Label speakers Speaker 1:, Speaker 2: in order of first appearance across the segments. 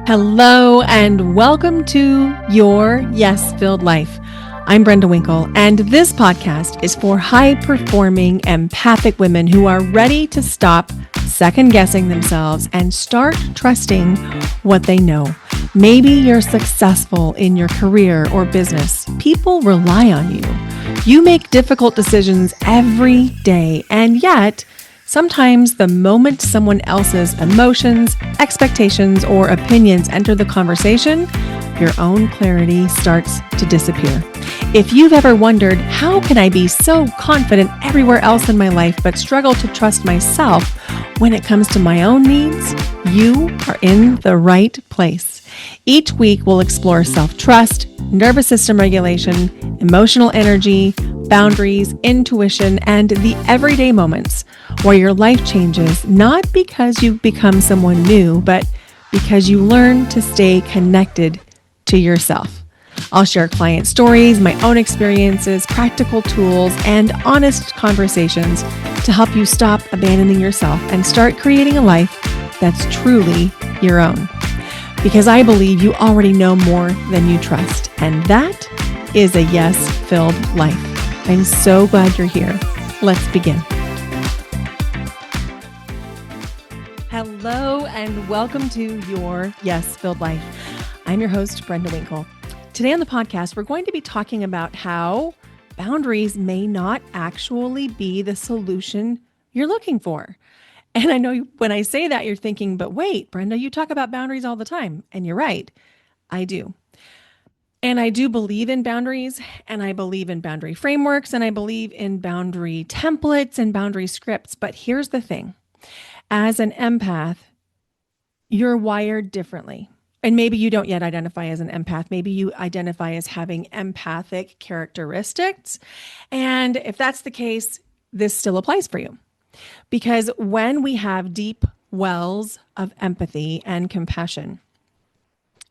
Speaker 1: Hello and welcome to Your Yes-Filled Life. I'm Brenda Winkle, and this podcast is for high-performing, empathic women who are ready to stop second-guessing themselves and start trusting what they know. Maybe you're successful in your career or business. People rely on you. You make difficult decisions every day, and yet sometimes the moment someone else's emotions, expectations, or opinions enter the conversation, your own clarity starts to disappear. If you've ever wondered, how can I be so confident everywhere else in my life but struggle to trust myself when it comes to my own needs, you are in the right place. Each week, we'll explore self-trust, nervous system regulation, emotional energy, boundaries, intuition, and the everyday moments where your life changes, not because you've become someone new, but because you learn to stay connected to yourself. I'll share client stories, my own experiences, practical tools, and honest conversations to help you stop abandoning yourself and start creating a life that's truly your own. Because I believe you already know more than you trust, and that is a yes-filled life. I'm so glad you're here. Let's begin. Hello and welcome to Your Yes-Filled Life. I'm your host, Brenda Winkle. Today on the podcast, we're going to be talking about how boundaries may not actually be the solution you're looking for. And I know when I say that, you're thinking, but wait, Brenda, you talk about boundaries all the time. And you're right, I do. And I do believe in boundaries, and I believe in boundary frameworks, and I believe in boundary templates and boundary scripts. But here's the thing. As an empath, you're wired differently. And maybe you don't yet identify as an empath. Maybe you identify as having empathic characteristics. And if that's the case, this still applies for you. Because when we have deep wells of empathy and compassion,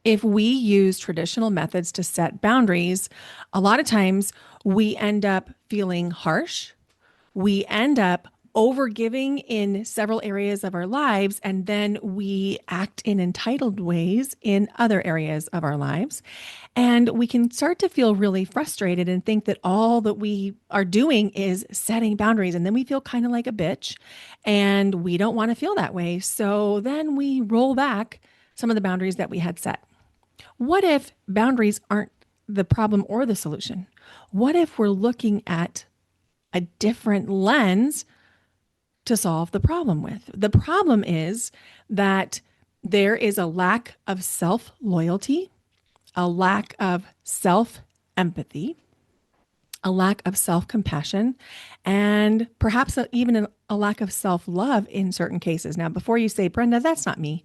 Speaker 1: if we use traditional methods to set boundaries, a lot of times we end up feeling harsh. We end up overgiving in several areas of our lives, and then we act in entitled ways in other areas of our lives. And we can start to feel really frustrated and think that all that we are doing is setting boundaries. And then we feel kind of like a bitch, and we don't want to feel that way. So then we roll back some of the boundaries that we had set. What if boundaries aren't the problem or the solution? What if we're looking at a different lens to solve the problem with? The problem is that there is a lack of self-loyalty, a lack of self-empathy, a lack of self-compassion, and perhaps even a lack of self-love in certain cases. Now, before you say, Brenda, that's not me,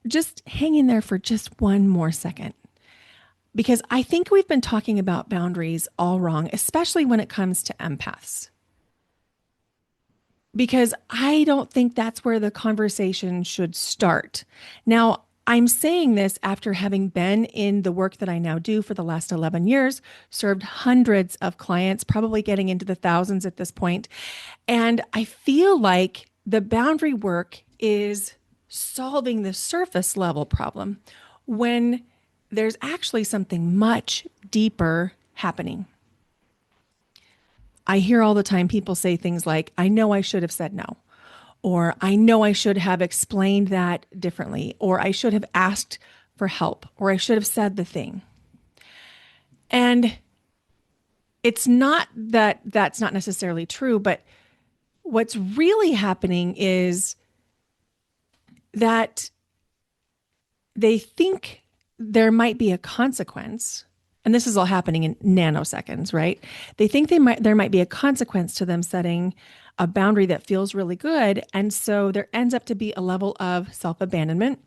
Speaker 1: just hang in there for just one more second. Because I think we've been talking about boundaries all wrong, especially when it comes to empaths. Because I don't think that's where the conversation should start. Now, I'm saying this after having been in the work that I now do for the last 11 years, served hundreds of clients, probably getting into the thousands at this point. And I feel like the boundary work is solving the surface level problem when there's actually something much deeper happening. I hear all the time people say things like, I know I should have said no, or I know I should have explained that differently, or I should have asked for help, or I should have said the thing. And it's not that that's not necessarily true, but what's really happening is that they think there might be a consequence. And this is all happening in nanoseconds, right? They think there might be a consequence to them setting a boundary that feels really good. And so there ends up to be a level of self-abandonment,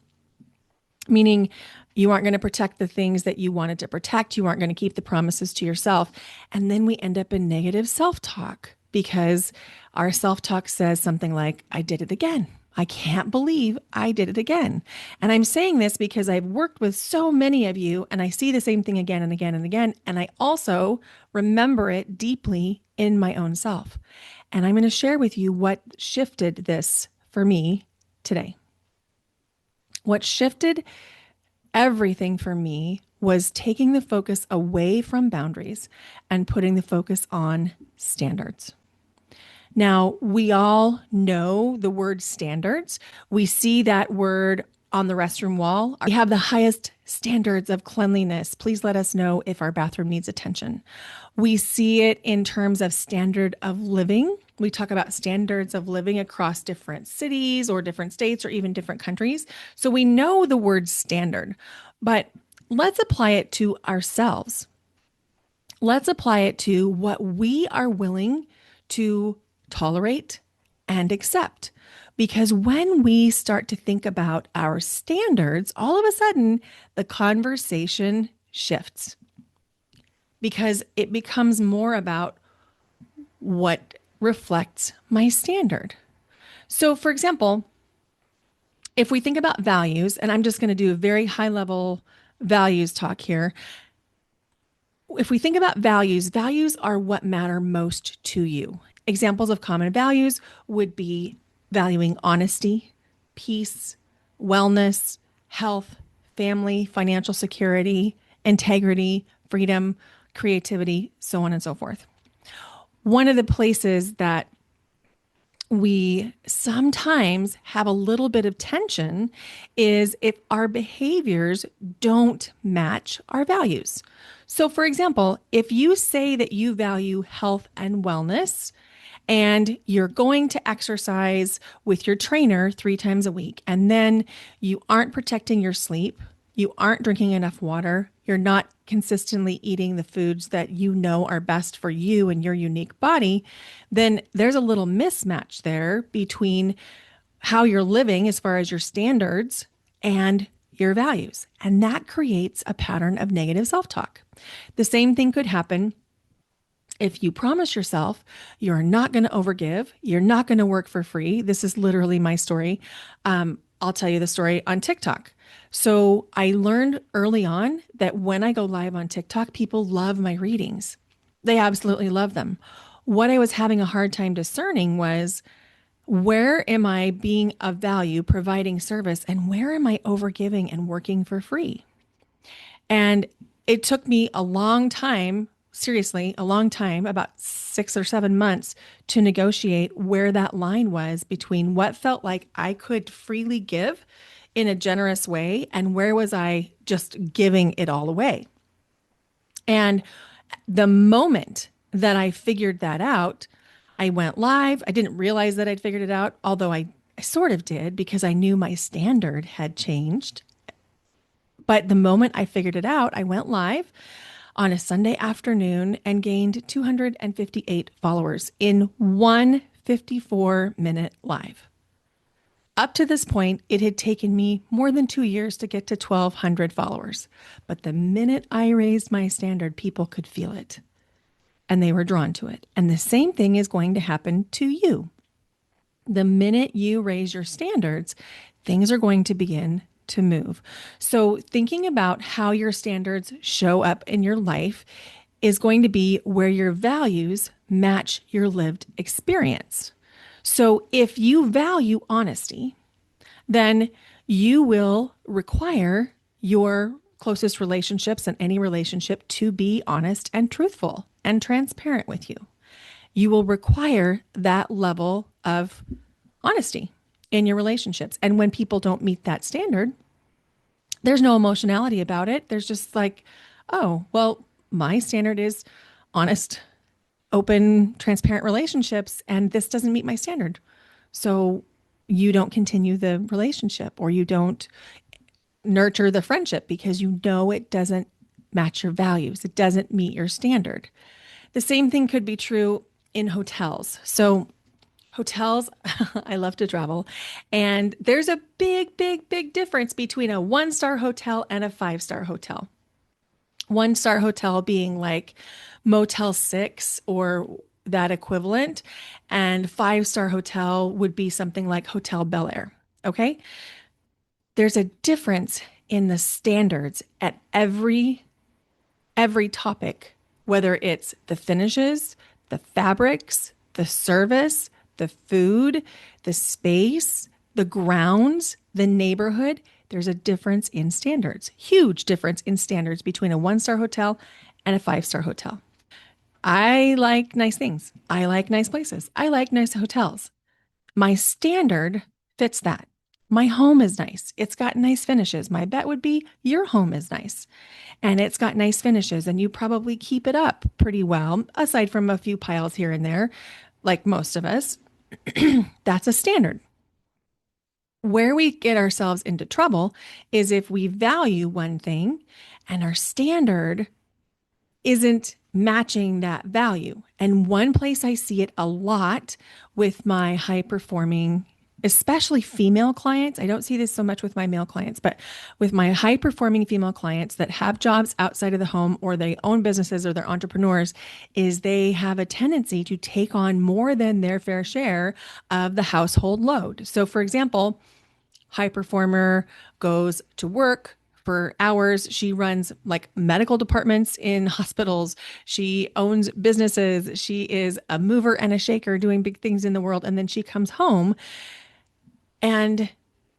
Speaker 1: meaning you aren't going to protect the things that you wanted to protect. You aren't going to keep the promises to yourself. And then we end up in negative self-talk because our self-talk says something like, I did it again. I can't believe I did it again. And I'm saying this because I've worked with so many of you and I see the same thing again and again and again. And I also remember it deeply in my own self. And I'm going to share with you what shifted this for me today. What shifted everything for me was taking the focus away from boundaries and putting the focus on standards. Now, we all know the word standards. We see that word on the restroom wall. We have the highest standards of cleanliness. Please let us know if our bathroom needs attention. We see it in terms of standard of living. We talk about standards of living across different cities or different states or even different countries. So we know the word standard, but let's apply it to ourselves. Let's apply it to what we are willing to tolerate and accept. Because when we start to think about our standards, all of a sudden the conversation shifts because it becomes more about what reflects my standard. So, for example, if we think about values, and I'm just going to do a very high level values talk here. If we think about values, values are what matter most to you. Examples of common values would be valuing honesty, peace, wellness, health, family, financial security, integrity, freedom, creativity, so on and so forth. One of the places that we sometimes have a little bit of tension is if our behaviors don't match our values. So, for example, if you say that you value health and wellness, and you're going to exercise with your trainer 3 times a week, and then you aren't protecting your sleep, you aren't drinking enough water, you're not consistently eating the foods that you know are best for you and your unique body, then there's a little mismatch there between how you're living as far as your standards and your values. And that creates a pattern of negative self-talk. The same thing could happen if you promise yourself you're not going to overgive, you're not going to work for free. This is literally my story. I'll tell you the story on TikTok. So I learned early on that when I go live on TikTok, people love my readings. They absolutely love them. What I was having a hard time discerning was, where am I being of value, providing service, and where am I overgiving and working for free? And it took me a long time, seriously, a long time, about 6 or 7 months, to negotiate where that line was between what felt like I could freely give in a generous way and where was I just giving it all away. And the moment that I figured that out, I went live. I didn't realize that I'd figured it out, although I sort of did because I knew my standard had changed. But the moment I figured it out, I went live on a Sunday afternoon and gained 258 followers in one 54-minute live. Up to this point, it had taken me more than 2 years to get to 1,200 followers. But the minute I raised my standard, people could feel it and they were drawn to it. And the same thing is going to happen to you. The minute you raise your standards, things are going to begin to move. So thinking about how your standards show up in your life is going to be where your values match your lived experience. So if you value honesty, then you will require your closest relationships and any relationship to be honest and truthful and transparent with you. You will require that level of honesty in your relationships. And when people don't meet that standard, there's no emotionality about it. There's just like, oh, well, my standard is honest, open, transparent relationships, and this doesn't meet my standard. So you don't continue the relationship or you don't nurture the friendship because you know it doesn't match your values. It doesn't meet your standard. The same thing could be true in hotels. So hotels, I love to travel, and there's a big, big, big difference between a 1-star hotel and a 5-star hotel. 1-star hotel being like Motel 6 or that equivalent, and 5-star hotel would be something like Hotel Bel Air. Okay. There's a difference in the standards at every topic, whether it's the finishes, the fabrics, the service, the food, the space, the grounds, the neighborhood. There's a difference in standards, huge difference in standards between a 1-star hotel and a 5-star hotel. I like nice things. I like nice places. I like nice hotels. My standard fits that. My home is nice. It's got nice finishes. My bet would be your home is nice and it's got nice finishes, and you probably keep it up pretty well, aside from a few piles here and there, like most of us. That's a standard. Where we get ourselves into trouble is if we value one thing and our standard isn't matching that value. And one place I see it a lot with my high performing, especially female clients. I don't see this so much with my male clients, but with my high performing female clients that have jobs outside of the home or they own businesses or they're entrepreneurs, is they have a tendency to take on more than their fair share of the household load. So, for example, high performer goes to work for hours. She runs like medical departments in hospitals. She owns businesses. She is a mover and a shaker doing big things in the world. And then she comes home and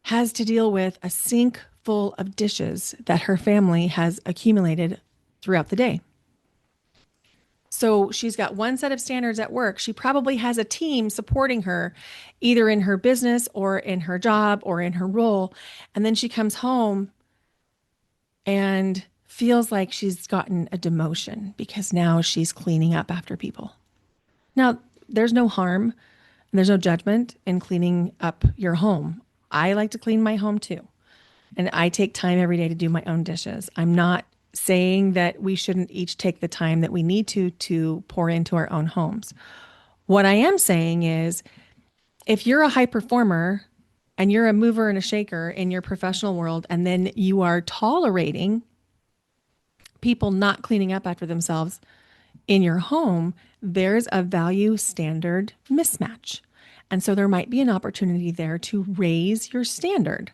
Speaker 1: has to deal with a sink full of dishes that her family has accumulated throughout the day. So she's got one set of standards at work. She probably has a team supporting her, either in her business or in her job or in her role. And then she comes home and feels like she's gotten a demotion because now she's cleaning up after people. Now, there's no harm, there's no judgment in cleaning up your home. I like to clean my home too. And I take time every day to do my own dishes. I'm not saying that we shouldn't each take the time that we need to pour into our own homes. What I am saying is, if you're a high performer and you're a mover and a shaker in your professional world, and then you are tolerating people not cleaning up after themselves in your home, there's a value standard mismatch. And so there might be an opportunity there to raise your standard.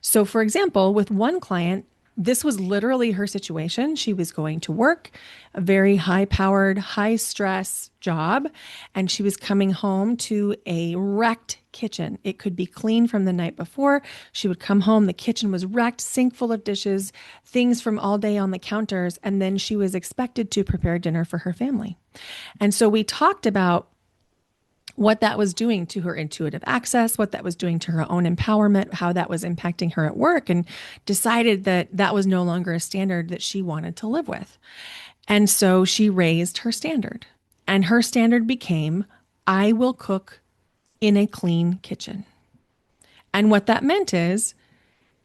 Speaker 1: So, for example, with one client, this was literally her situation. She was going to work, a very high powered, high stress job, and she was coming home to a wrecked kitchen. It could be clean from the night before. She would come home, the kitchen was wrecked, sink full of dishes, things from all day on the counters, and then she was expected to prepare dinner for her family. And so we talked about what that was doing to her intuitive access, what that was doing to her own empowerment, how that was impacting her at work, and decided that that was no longer a standard that she wanted to live with. And so she raised her standard. And her standard became, I will cook in a clean kitchen. And what that meant is,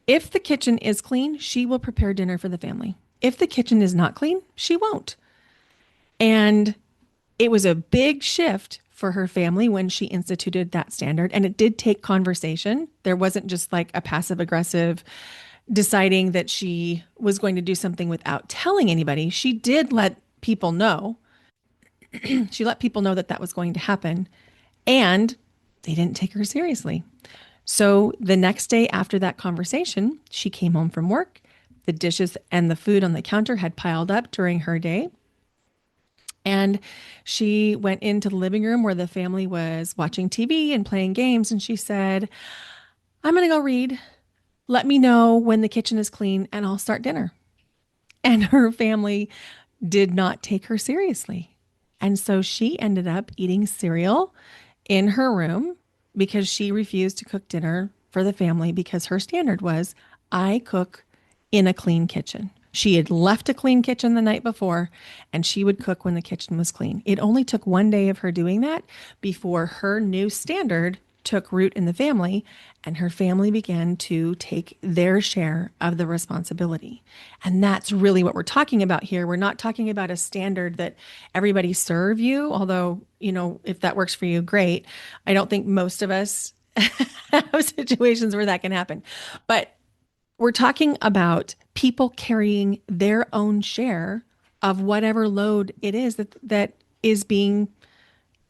Speaker 1: if the kitchen is clean, she will prepare dinner for the family. If the kitchen is not clean, she won't. And it was a big shift for her family when she instituted that standard. And it did take conversation. There wasn't just like a passive aggressive deciding that she was going to do something without telling anybody. She did let people know. She let people know that that was going to happen, and they didn't take her seriously. So the next day after that conversation, she came home from work. The dishes and the food on the counter had piled up during her day. And she went into the living room where the family was watching TV and playing games. And she said, I'm going to go read. Let me know when the kitchen is clean and I'll start dinner. And her family did not take her seriously. And so she ended up eating cereal in her room because she refused to cook dinner for the family because her standard was, I cook in a clean kitchen. She had left a clean kitchen the night before, and she would cook when the kitchen was clean. It only took one day of her doing that before her new standard took root in the family, and her family began to take their share of the responsibility. And that's really what we're talking about here. We're not talking about a standard that everybody serve you, although, if that works for you, great. I don't think most of us have situations where that can happen. But we're talking about people carrying their own share of whatever load it is that is being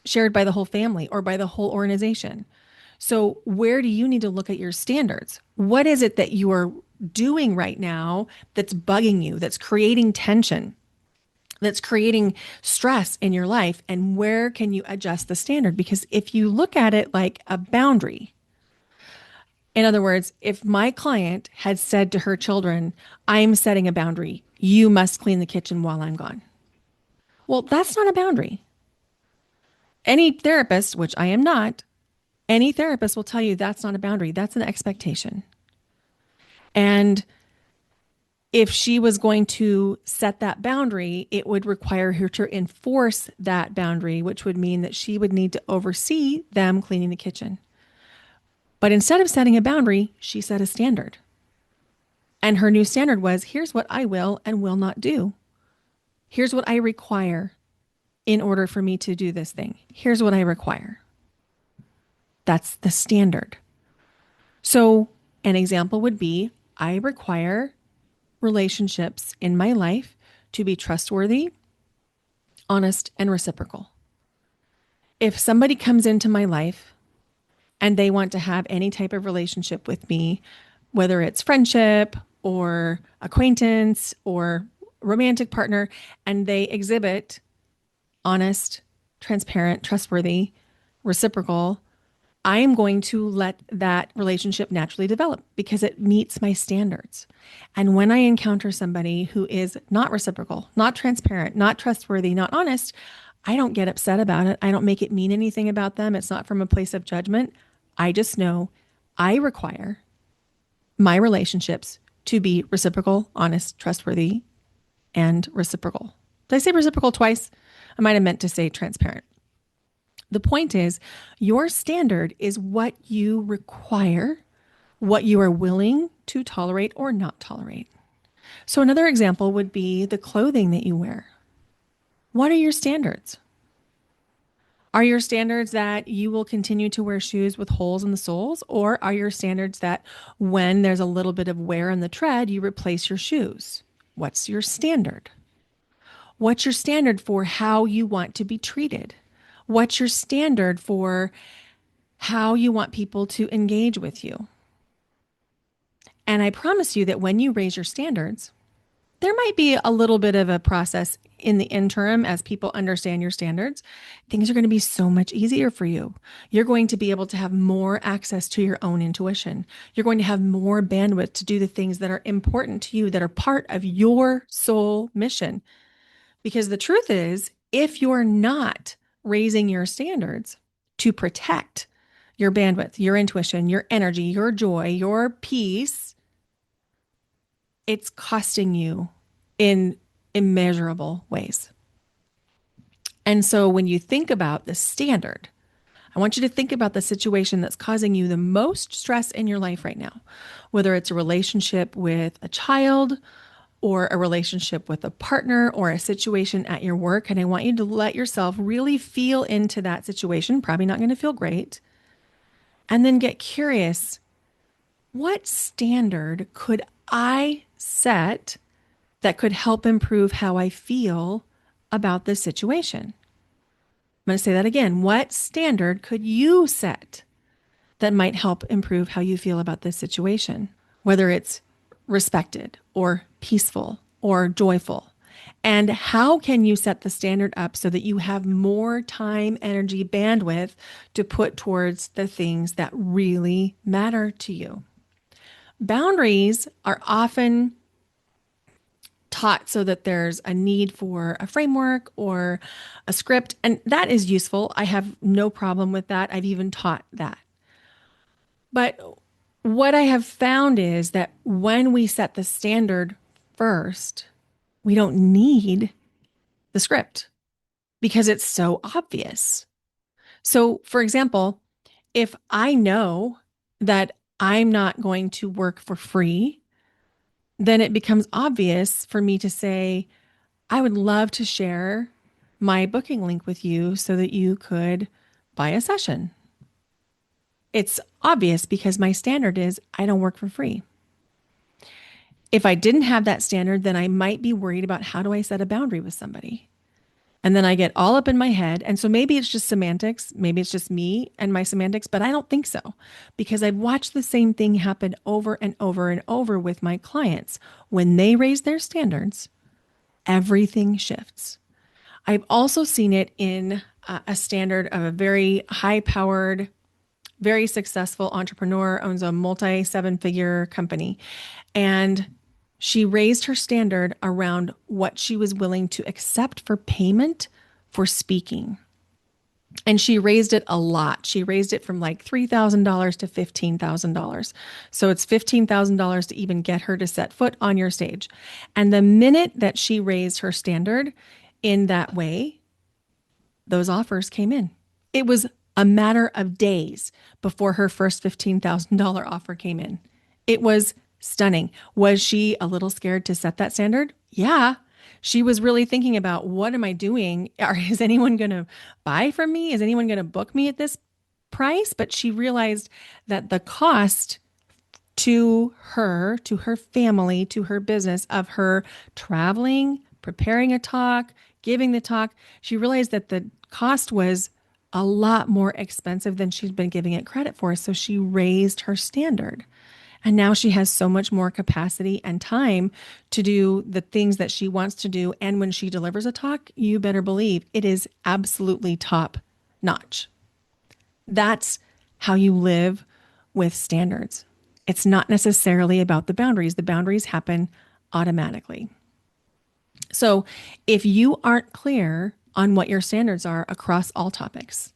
Speaker 1: shared by the whole family or by the whole organization. So where do you need to look at your standards? What is it that you are doing right now that's bugging you, that's creating tension, that's creating stress in your life? And where can you adjust the standard? Because if you look at it like a boundary, In other words, if my client had said to her children, I'm setting a boundary, you must clean the kitchen while I'm gone. Well, that's not a boundary. Any therapist, which I am not, any therapist will tell you that's not a boundary. That's an expectation. And if she was going to set that boundary, it would require her to enforce that boundary, which would mean that she would need to oversee them cleaning the kitchen. But instead of setting a boundary, she set a standard. And her new standard was, here's what I will and will not do. Here's what I require in order for me to do this thing. Here's what I require. That's the standard. So an example would be, I require relationships in my life to be trustworthy, honest, and reciprocal. If somebody comes into my life and they want to have any type of relationship with me, whether it's friendship or acquaintance or romantic partner, and they exhibit honest, transparent, trustworthy, reciprocal, I am going to let that relationship naturally develop because it meets my standards. And when I encounter somebody who is not reciprocal, not transparent, not trustworthy, not honest, I don't get upset about it. I don't make it mean anything about them. It's not from a place of judgment. I just know I require my relationships to be reciprocal, honest, trustworthy, and reciprocal. Did I say reciprocal twice? I might have meant to say transparent. The point is, your standard is what you require, what you are willing to tolerate or not tolerate. So another example would be the clothing that you wear. What are your standards? Are your standards that you will continue to wear shoes with holes in the soles? Or are your standards that when there's a little bit of wear on the tread, you replace your shoes? What's your standard? What's your standard for how you want to be treated? What's your standard for how you want people to engage with you? And I promise you that when you raise your standards, there might be a little bit of a process in the interim as people understand your standards. Things are going to be so much easier for you. You're going to be able to have more access to your own intuition. You're going to have more bandwidth to do the things that are important to you, that are part of your soul mission. Because the truth is, if you're not raising your standards to protect your bandwidth, your intuition, your energy, your joy, your peace, it's costing you in immeasurable ways. And so when you think about the standard, I want you to think about the situation that's causing you the most stress in your life right now, whether it's a relationship with a child or a relationship with a partner or a situation at your work. And I want you to let yourself really feel into that situation. Probably not going to feel great. And then get curious, what standard could I set that could help improve how I feel about this situation? I'm going to say that again. What standard could you set that might help improve how you feel about this situation? Whether it's respected or peaceful or joyful. And how can you set the standard up so that you have more time, energy, bandwidth to put towards the things that really matter to you? Boundaries are often taught so that there's a need for a framework or a script, and that is useful. I have no problem with that. I've even taught that. But what I have found is that when we set the standard first, we don't need the script because it's so obvious. So, for example, if I know that I'm not going to work for free, then it becomes obvious for me to say, I would love to share my booking link with you so that you could buy a session. It's obvious because my standard is I don't work for free. If I didn't have that standard, then I might be worried about how do I set a boundary with somebody? And then I get all up in my head. And so maybe it's just semantics. Maybe it's just me and my semantics, but I don't think so because I've watched the same thing happen over and over and over with my clients. When they raise their standards, everything shifts. I've also seen it in a standard of a very high-powered very successful entrepreneur, owns a multi seven-figure company. And she raised her standard around what she was willing to accept for payment for speaking. And she raised it a lot. She raised it from like $3,000 to $15,000. So it's $15,000 to even get her to set foot on your stage. And the minute that she raised her standard in that way, those offers came in. It was a matter of days before her first $15,000 offer came in. It was stunning. Was she a little scared to set that standard? Yeah. She was really thinking about, what am I doing? Is anyone going to buy from me? Is anyone going to book me at this price? But she realized that the cost to her family, to her business of her traveling, preparing a talk, giving the talk, she realized that the cost was a lot more expensive than she'd been giving it credit for. So she raised her standard. And now she has so much more capacity and time to do the things that she wants to do. And when she delivers a talk, you better believe it is absolutely top notch. That's how you live with standards. It's not necessarily about the boundaries. The boundaries happen automatically. So if you aren't clear on what your standards are across all topics,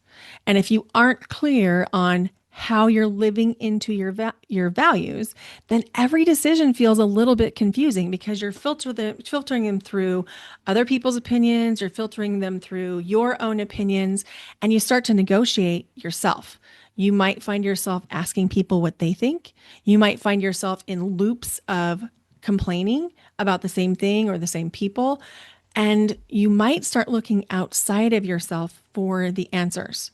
Speaker 1: and if you aren't clear on how you're living into your values, then every decision feels a little bit confusing because you're filtering them through other people's opinions, you're filtering them through your own opinions, and you start to negotiate yourself. You might find yourself asking people what they think. You might find yourself in loops of complaining about the same thing or the same people. And you might start looking outside of yourself for the answers.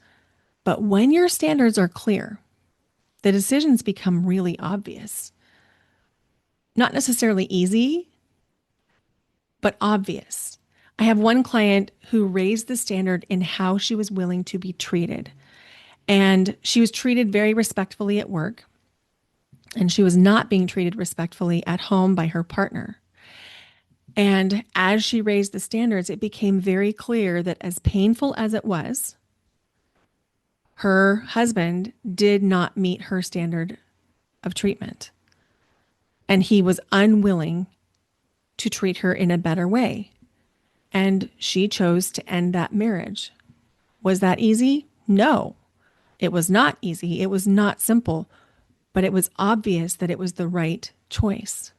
Speaker 1: But when your standards are clear, the decisions become really obvious. Not necessarily easy, but obvious. I have one client who raised the standard in how she was willing to be treated. And she was treated very respectfully at work, and she was not being treated respectfully at home by her partner. And as she raised the standards, it became very clear that as painful as it was, her husband did not meet her standard of treatment. And he was unwilling to treat her in a better way. And she chose to end that marriage. Was that easy? No, it was not easy. It was not simple, but it was obvious that it was the right choice.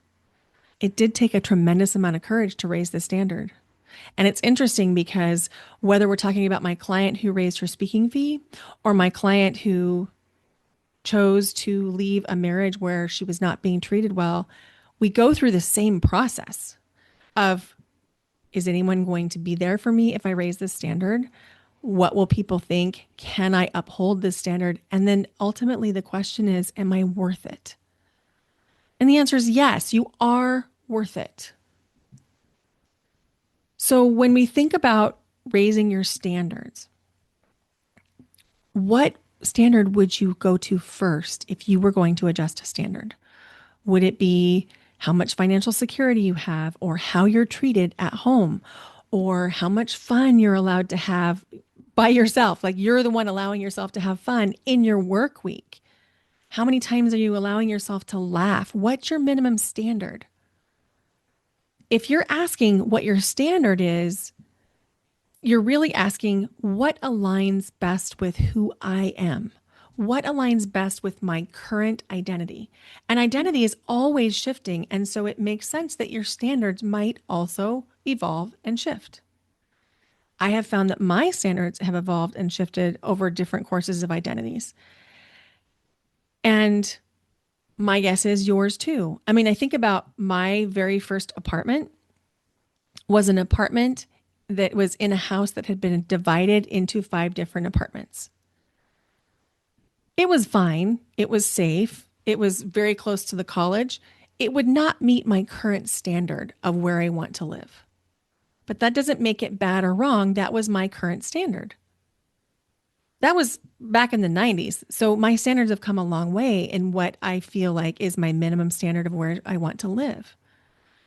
Speaker 1: It did take a tremendous amount of courage to raise the standard. And it's interesting because whether we're talking about my client who raised her speaking fee or my client who chose to leave a marriage where she was not being treated well, we go through the same process of, is anyone going to be there for me if I raise this standard? What will people think? Can I uphold this standard? And then ultimately the question is, am I worth it? And the answer is yes, you are worth it. So when we think about raising your standards, what standard would you go to first if you were going to adjust a standard? Would it be how much financial security you have, or how you're treated at home, or how much fun you're allowed to have by yourself? Like you're the one allowing yourself to have fun in your work week. How many times are you allowing yourself to laugh? What's your minimum standard? If you're asking what your standard is, you're really asking what aligns best with who I am. What aligns best with my current identity? And identity is always shifting. And so it makes sense that your standards might also evolve and shift. I have found that my standards have evolved and shifted over different courses of identities. And my guess is yours too. I mean, I think about my very first apartment was an apartment that was in a house that had been divided into 5 different apartments. It was fine. It was safe. It was very close to the college. It would not meet my current standard of where I want to live. But that doesn't make it bad or wrong. That was my current standard. That was back in the 90s. So my standards have come a long way in what I feel like is my minimum standard of where I want to live.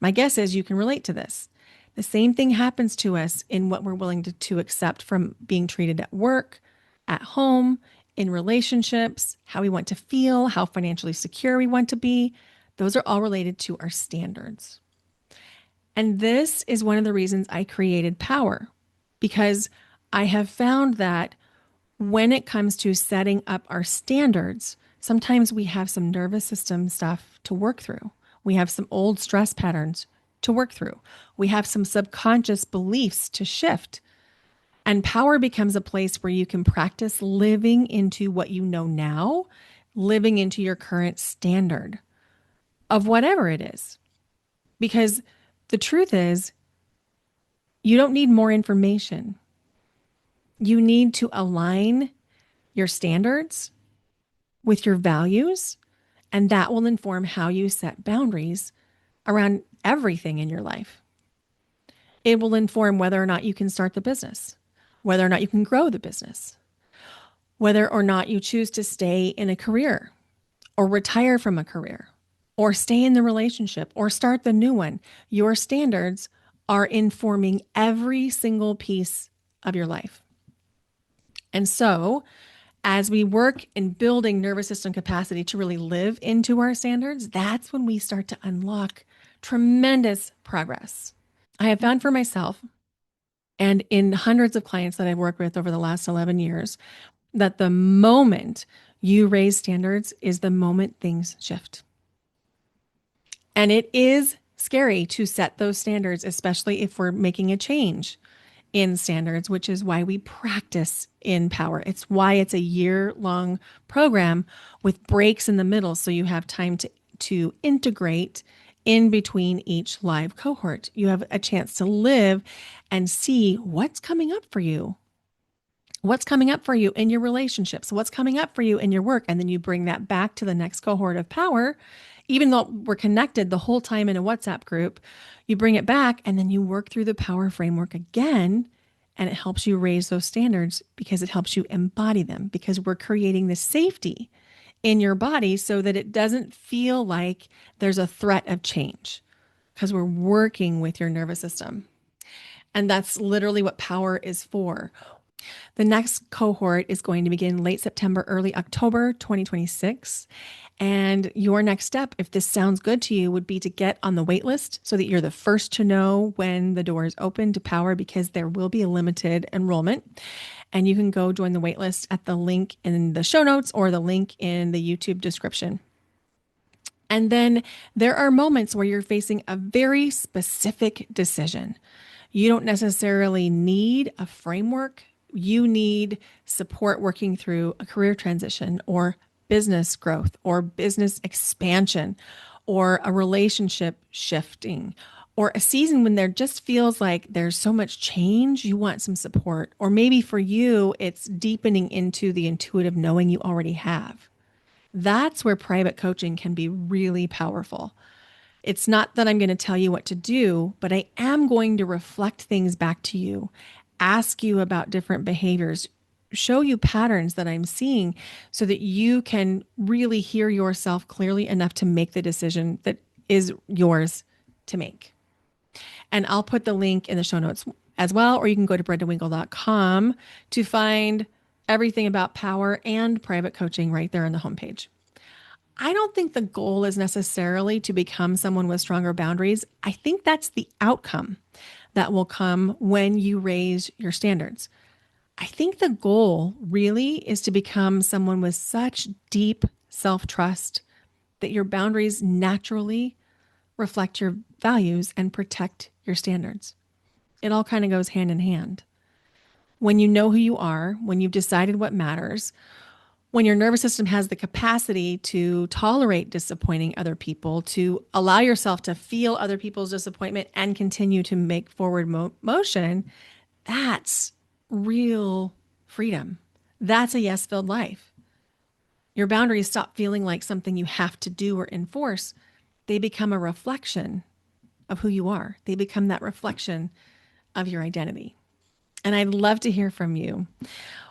Speaker 1: My guess is you can relate to this. The same thing happens to us in what we're willing to accept from being treated at work, at home, in relationships, how we want to feel, how financially secure we want to be. Those are all related to our standards. And this is one of the reasons I created Power, because I have found that when it comes to setting up our standards, sometimes we have some nervous system stuff to work through. We have some old stress patterns to work through. We have some subconscious beliefs to shift. And Power becomes a place where you can practice living into what you know now, living into your current standard of whatever it is. Because the truth is, you don't need more information. You need to align your standards with your values, and that will inform how you set boundaries around everything in your life. It will inform whether or not you can start the business, whether or not you can grow the business, whether or not you choose to stay in a career or retire from a career or stay in the relationship or start the new one. Your standards are informing every single piece of your life. And so, as we work in building nervous system capacity to really live into our standards, that's when we start to unlock tremendous progress. I have found for myself and in hundreds of clients that I've worked with over the last 11 years that the moment you raise standards is the moment things shift. And it is scary to set those standards, especially if we're making a change in standards, which is why we practice in Power. It's why it's a year-long program with breaks in the middle, so you have time to integrate in between each live cohort. You have a chance to live and see what's coming up for you. What's coming up for you in your relationships? What's coming up for you in your work? And then you bring that back to the next cohort of Power. Even though we're connected the whole time in a WhatsApp group, you bring it back and then you work through the Power framework again. And it helps you raise those standards because it helps you embody them, because we're creating the safety in your body so that it doesn't feel like there's a threat of change, because we're working with your nervous system. And that's literally what Power is for. The next cohort is going to begin late September, early October 2026. And your next step, if this sounds good to you, would be to get on the wait list so that you're the first to know when the doors open to Power, because there will be a limited enrollment. And you can go join the wait list at the link in the show notes or the link in the YouTube description. And then there are moments where you're facing a very specific decision. You don't necessarily need a framework. You need support working through a career transition or business growth or business expansion or a relationship shifting or a season when there just feels like there's so much change, you want some support. Or maybe for you, it's deepening into the intuitive knowing you already have. That's where private coaching can be really powerful. It's not that I'm going to tell you what to do, but I am going to reflect things back to you, ask you about different behaviors, show you patterns that I'm seeing so that you can really hear yourself clearly enough to make the decision that is yours to make. And I'll put the link in the show notes as well, or you can go to brendawinkle.com to find everything about Power and private coaching right there on the homepage. I don't think the goal is necessarily to become someone with stronger boundaries. I think that's the outcome that will come when you raise your standards. I think the goal really is to become someone with such deep self-trust that your boundaries naturally reflect your values and protect your standards. It all kind of goes hand in hand. When you know who you are, when you've decided what matters, when your nervous system has the capacity to tolerate disappointing other people, to allow yourself to feel other people's disappointment and continue to make forward motion, that's real freedom. That's a yes-filled life. Your boundaries stop feeling like something you have to do or enforce. They become a reflection of who you are. They become that reflection of your identity. And I'd love to hear from you.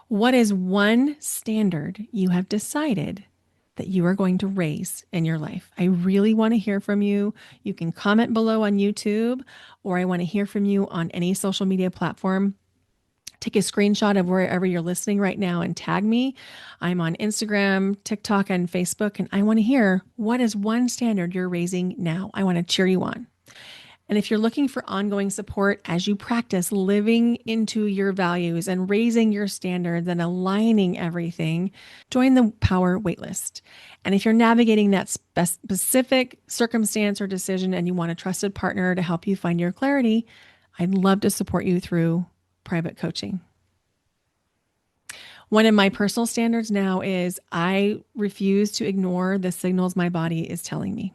Speaker 1: What is one standard you have decided that you are going to raise in your life? I really want to hear from you. You can comment below on YouTube, or I want to hear from you on any social media platform. Take a screenshot of wherever you're listening right now and tag me. I'm on Instagram, TikTok, and Facebook, and I want to hear, what is one standard you're raising now? I want to cheer you on. And if you're looking for ongoing support as you practice living into your values and raising your standards and aligning everything, join the Power Waitlist. And if you're navigating that specific circumstance or decision and you want a trusted partner to help you find your clarity, I'd love to support you through private coaching. One of my personal standards now is I refuse to ignore the signals my body is telling me.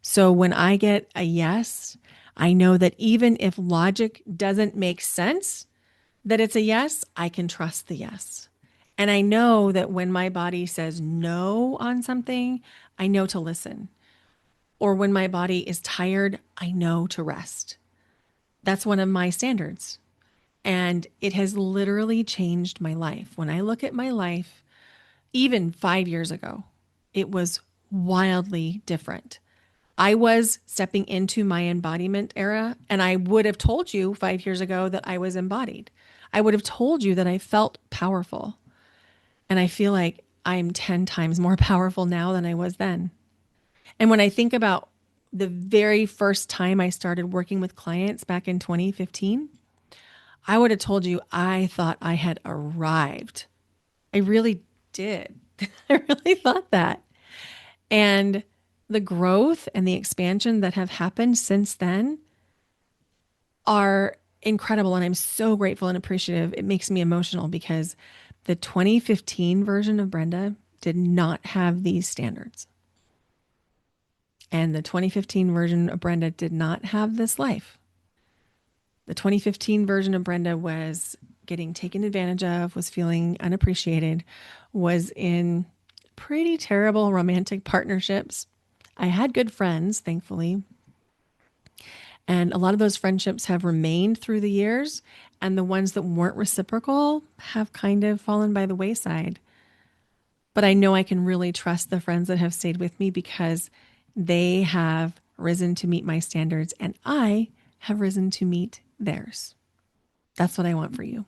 Speaker 1: So when I get a yes, I know that even if logic doesn't make sense, that it's a yes, I can trust the yes. And I know that when my body says no on something, I know to listen. Or when my body is tired, I know to rest. That's one of my standards. And it has literally changed my life. When I look at my life, even 5 years ago, it was wildly different. I was stepping into my embodiment era, and I would have told you 5 years ago that I was embodied. I would have told you that I felt powerful. And I feel like I'm 10 times more powerful now than I was then. And when I think about the very first time I started working with clients back in 2015, I would have told you I thought I had arrived. I really did. I really thought that. And the growth and the expansion that have happened since then are incredible. And I'm so grateful and appreciative. It makes me emotional because the 2015 version of Brenda did not have these standards. And the 2015 version of Brenda did not have this life. The 2015 version of Brenda was getting taken advantage of, was feeling unappreciated, was in pretty terrible romantic partnerships. I had good friends, thankfully. And a lot of those friendships have remained through the years. And the ones that weren't reciprocal have kind of fallen by the wayside. But I know I can really trust the friends that have stayed with me because they have risen to meet my standards and I have risen to meet theirs. That's what I want for you.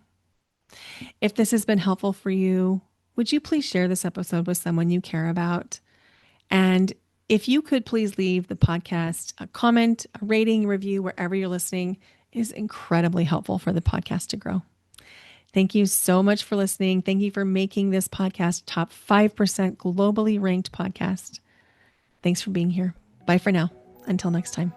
Speaker 1: If this has been helpful for you, would you please share this episode with someone you care about? And if you could please leave the podcast a comment, a rating, review, wherever you're listening, is incredibly helpful for the podcast to grow. Thank you so much for listening. Thank you for making this podcast top 5% globally ranked podcast. Thanks for being here. Bye for now. Until next time.